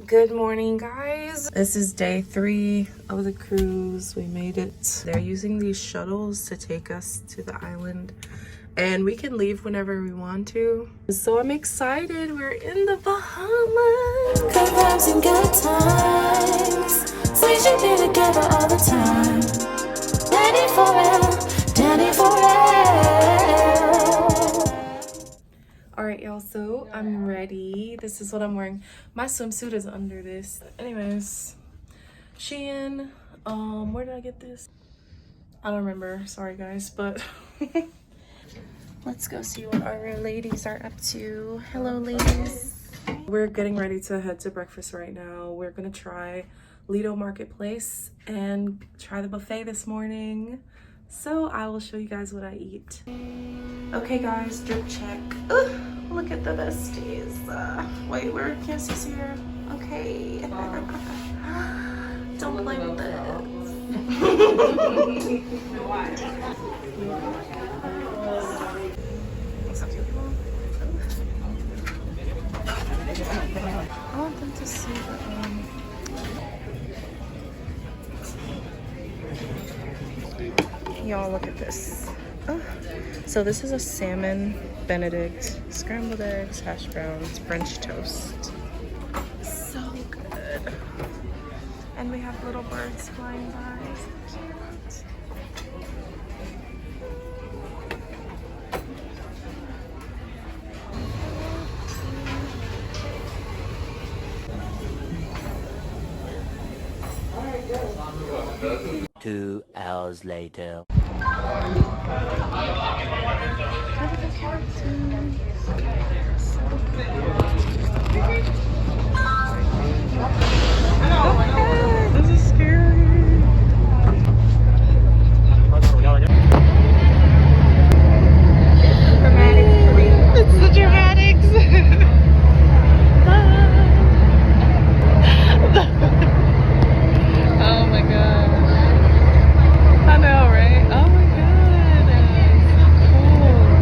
Good morning, guys. This is day 3 of the cruise. We made it. They're using these shuttles to take us to the island, and we can leave whenever we want to. So I'm excited. We're in the Bahamas. Good vibes and good times. We should be together all the time. Daddy for real, daddy for real. All right, y'all, so I'm ready. This is what I'm wearing. My swimsuit is under this. Anyways, Shein, where did I get this? I don't remember, sorry guys, but let's go see what our ladies are up to. Hello, ladies. We're getting ready to head to breakfast right now. We're gonna try Lido Marketplace and try the buffet this morning. So I will show you guys what I eat. Okay guys, drip check. Ugh, look at the besties. Wait, where Kansas here? Okay. Don't play with this. I want them to see the y'all, look at this. So this is a salmon benedict, scrambled eggs, hash browns, French toast. So good. And we have little birds flying by. So cute. Two hours later. This is scary. It's the dramatics. Oh my god. I know, right? Oh my god. Cool.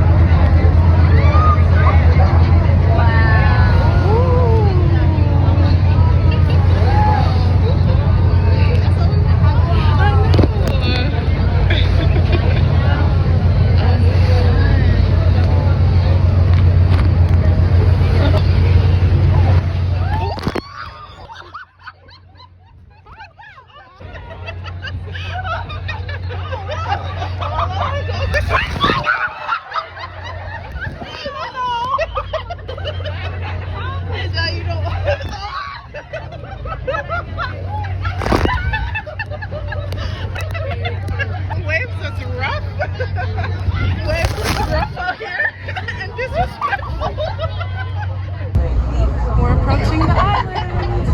We're approaching the island.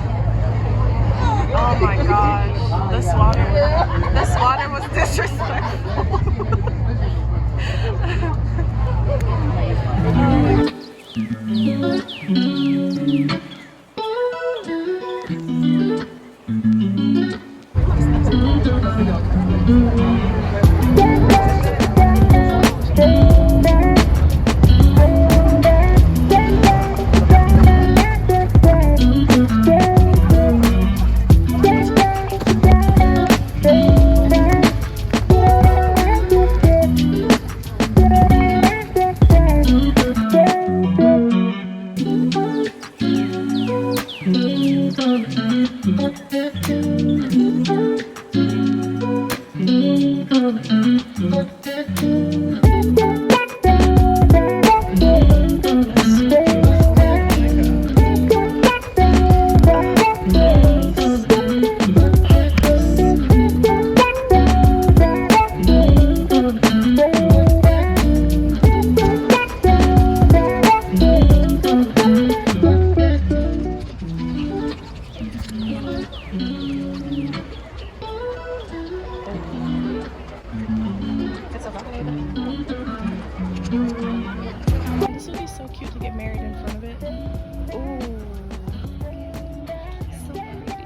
Oh my gosh, this water was disrespectful. This would be so cute to get married in front of it. Ooh. So pretty.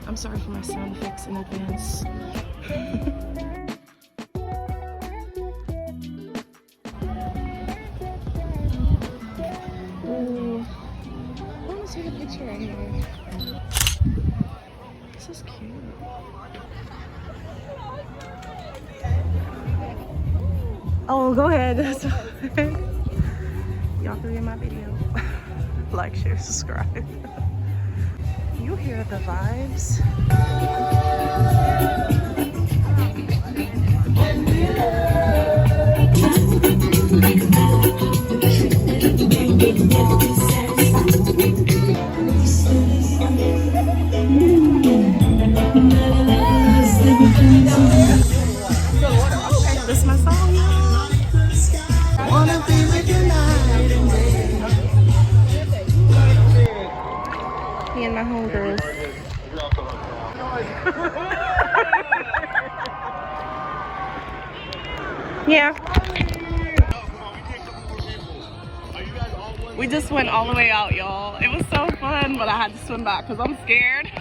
I'm sorry for my sound effects in advance. picture right here. This is cute. Oh, go ahead. Y'all can get my video. Like, share, subscribe. You hear the vibes. This is my song, y'all. Wanna be with you night and day. Me and my homegirls. Yeah. We just went all the way out, y'all. It was so fun, but I had to swim back because I'm scared.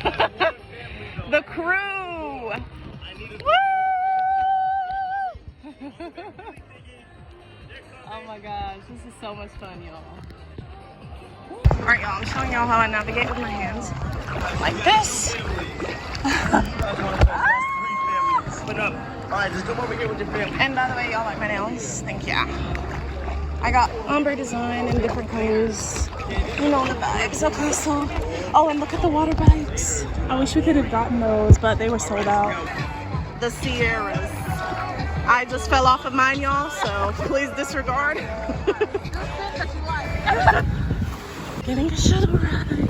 The crew. Woo! Oh my gosh, this is so much fun, y'all. Alright, y'all, I'm showing y'all how I navigate with my hands. Like this. Split up. Alright, just come over here with your family. And by the way, y'all like my nails? Thank ya. I got ombre design in different colors. You know the vibes. Okay, so. Oh, and look at the water bikes. I wish we could have gotten those, but they were sold out. The Sierras. I just fell off of mine, y'all, so please disregard. Getting a shuttle ride.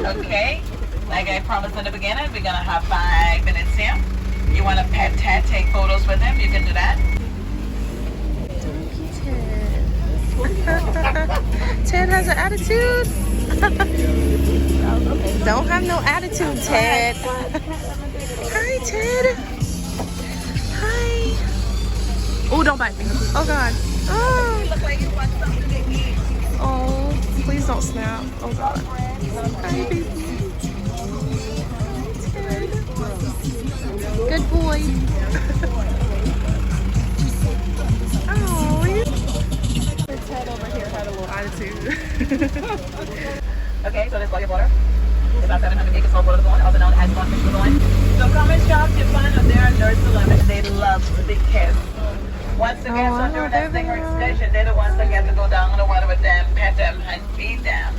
Okay, like I promised in the beginning, we're gonna have 5 minutes here. You wanna pet Ted, take photos with him, you can do that. Ted has an attitude. Don't have no attitude, Ted. Hi, Ted. Hi. Oh, don't bite me. Oh, God. Oh. You look like you want something to eat. Oh, please don't snap. Oh, God. Hi, baby. Ted. Good boy. Oh, Ted over here had a little attitude. Okay, so this bucket water. About 700 acres of water going, also known as Goldfish Lagoon. So come and shop your fun up there at Nurse 11. They love the big kids. Once the guests are doing that stinger excursion, they're the ones that get to go down in the water with them, pet them, and feed them.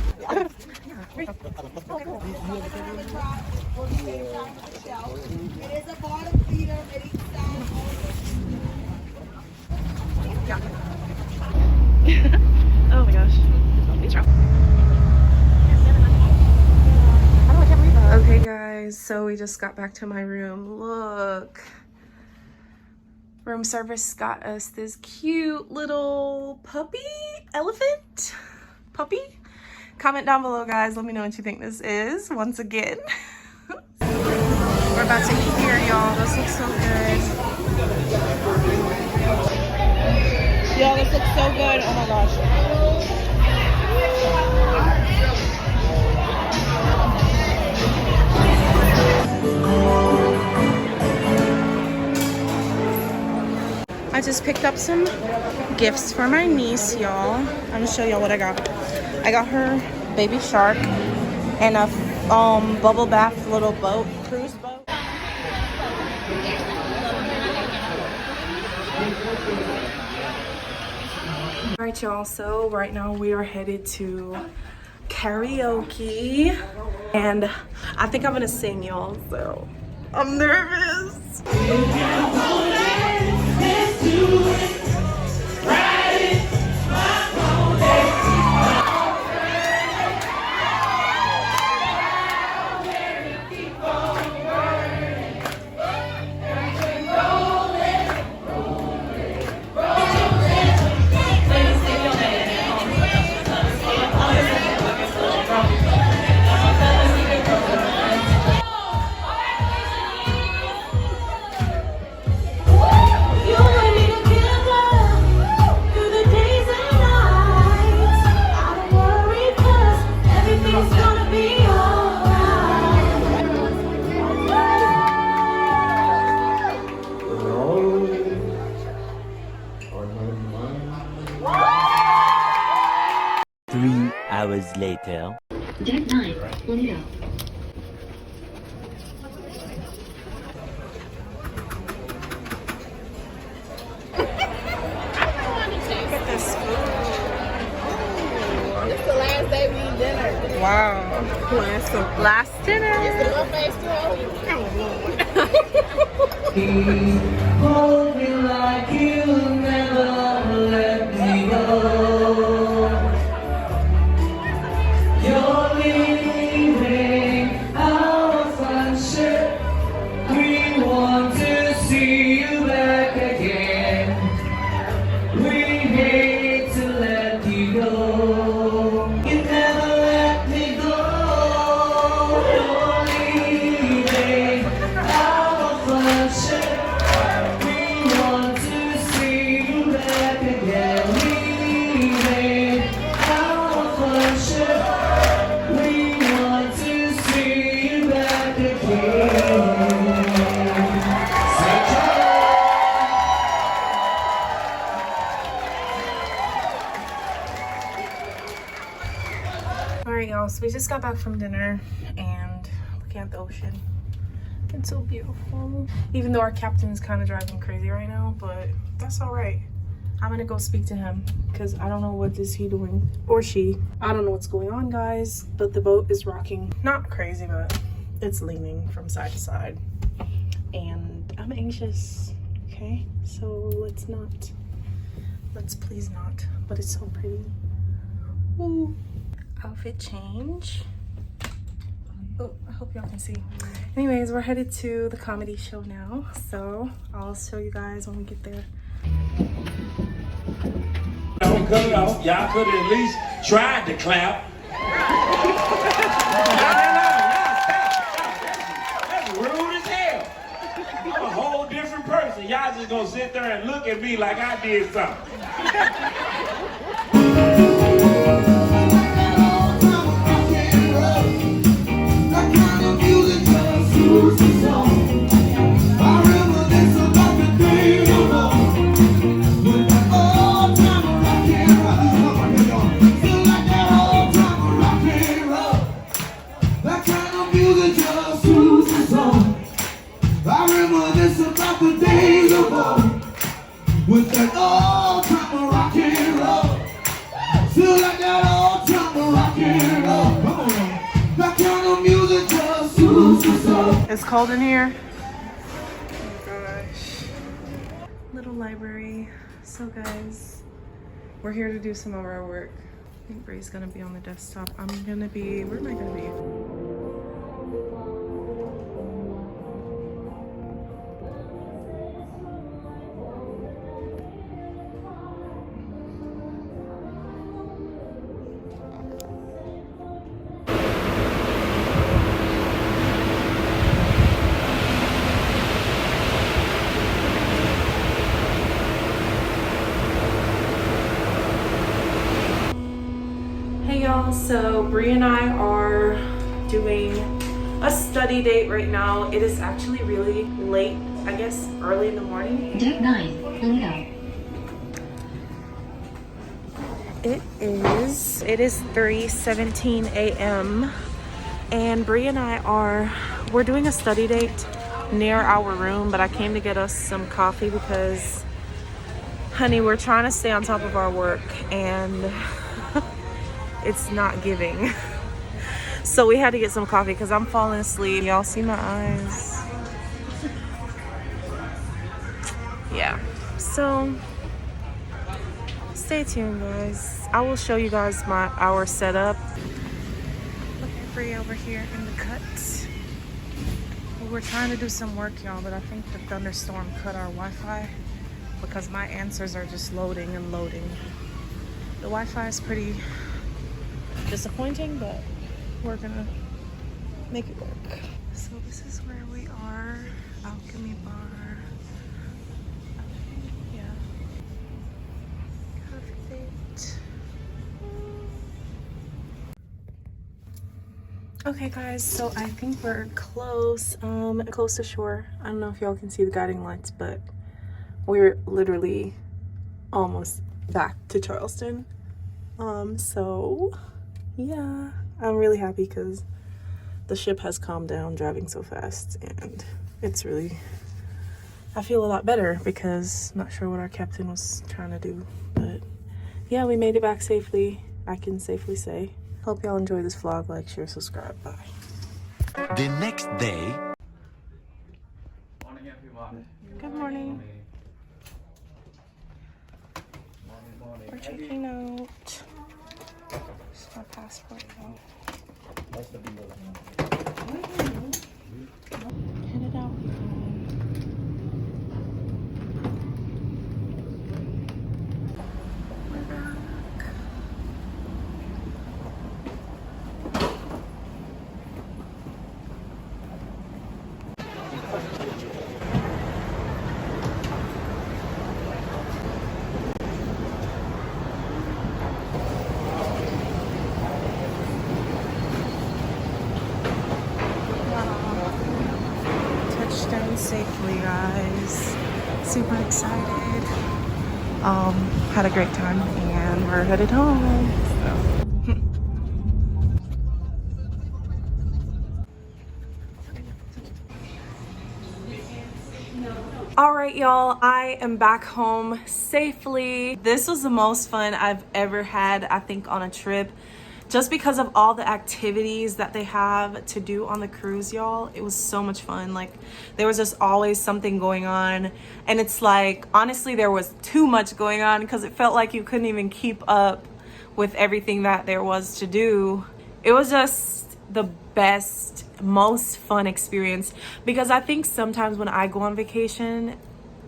It is a bottom feeder, it eats Oh my gosh. Okay guys, so we just got back to my room. Look. Room service got us this cute little elephant puppy. Comment down below, guys. Let me know what you think this is once again. We're about to eat here, y'all. This looks so good. Y'all, this looks so good. Oh my gosh. I just picked up some gifts for my niece, y'all. I'm gonna show y'all what I got. I got her baby shark and a bubble bath little boat, cruise boat. All right, y'all, so right now we are headed to karaoke and I think I'm gonna sing, y'all, so I'm nervous. 3 hours later. Deck 9, Lido. It's the last day we eat dinner. Wow. Last dinner. It's the one face to Hold me like you'll never let me go. You're leaving our friendship. We want to see you back again. We hate to let you go. You never let me go. You're leaving our friendship. We want to see you back again. Leaving our friendship. We want to see you back again. Say Alright, y'all, so we just got back from dinner and looking at the ocean. It's so beautiful. Even though our captain is kind of driving crazy right now, but that's alright. I'm gonna go speak to him because I don't know what is he doing, or she. I don't know what's going on, guys, but the boat is rocking. Not crazy, but it's leaning from side to side. And I'm anxious, okay? So let's please not, but it's so pretty. Ooh. Outfit change. Oh, I hope y'all can see. Anyways, we're headed to the comedy show now, so I'll show you guys when we get there. Don't cut it off. Y'all could have at least tried to clap. That's rude as hell. I'm a whole different person. Y'all just gonna sit there and look at me like I did something. With that old time of rock and roll, feel like that old time of rock and roll. Come on, that kind of music just soothes the soul. It's cold in here. Oh my gosh. Little library. So guys, we're here to do some of our work. I think Bray's gonna be on the desktop. I'm gonna be, where am I gonna be? So Bree and I are doing a study date right now. It is actually really late, I guess early in the morning. Deck 9, Lido. It is 3:17 a.m. and Bree and we're doing a study date near our room, but I came to get us some coffee because, honey, we're trying to stay on top of our work and it's not giving. So we had to get some coffee because I'm falling asleep. Y'all see my eyes? Yeah. So stay tuned, guys. I will show you guys our setup. Look at Bree over here in the cut. We're trying to do some work, y'all, but I think the thunderstorm cut our Wi-Fi because my answers are just loading and loading. The Wi-Fi is pretty disappointing, but we're gonna make it work. So this is where we are. Alchemy bar. Yeah. Perfect. Okay guys, so I think we're close to shore. I don't know if y'all can see the guiding lights, but we're literally almost back to Charleston. So yeah, I'm really happy because the ship has calmed down driving so fast, and it's really, I feel a lot better because I'm not sure what our captain was trying to do, but yeah, we made it back safely, I can safely say. Hope y'all enjoy this vlog. Like, share, subscribe. Bye. The next day. Good morning. We're checking out. It's my passport now. Headed out. Touchdown safely, guys. Super excited. Had a great time, and we're headed home. All right, y'all, I am back home safely. This was the most fun I've ever had, I think, on a trip. Just because of all the activities that they have to do on the cruise, y'all. It was so much fun. Like, there was just always something going on. And it's like, honestly, there was too much going on because it felt like you couldn't even keep up with everything that there was to do. It was just the best, most fun experience, because I think sometimes when I go on vacation,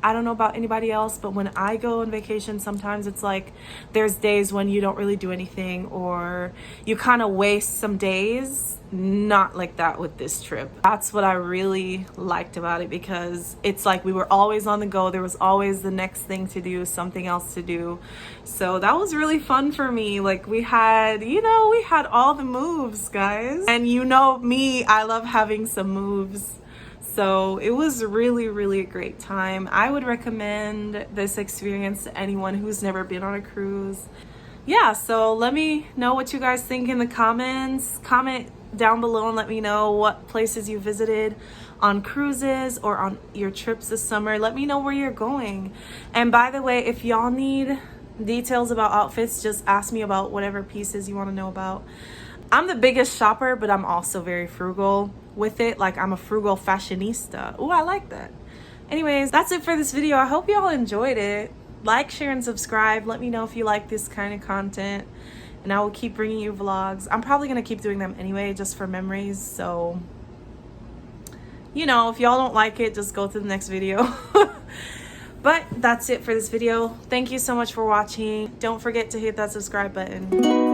I don't know about anybody else, but when I go on vacation, sometimes it's like there's days when you don't really do anything, or you kind of waste some days. Not like that with this trip. That's what I really liked about it, because it's like we were always on the go. There was always the next thing to do, something else to do. So that was really fun for me. Like, we had, we had all the moves, guys. And you know me, I love having some moves. So it was really, really a great time. I would recommend this experience to anyone who's never been on a cruise. Yeah, so let me know what you guys think in the comments. Comment down below and let me know what places you visited on cruises or on your trips this summer. Let me know where you're going. And by the way, if y'all need details about outfits, just ask me about whatever pieces you want to know about. I'm the biggest shopper, but I'm also very frugal with it. Like, I'm a frugal fashionista. Oh, I like that. Anyways, that's it for this video. I hope y'all enjoyed it. Like, share, and subscribe. Let me know if you like this kind of content, and I will keep bringing you vlogs. I'm probably gonna keep doing them anyway, just for memories. So, if y'all don't like it, just go to the next video. But that's it for this video. Thank you so much for watching. Don't forget to hit that subscribe button.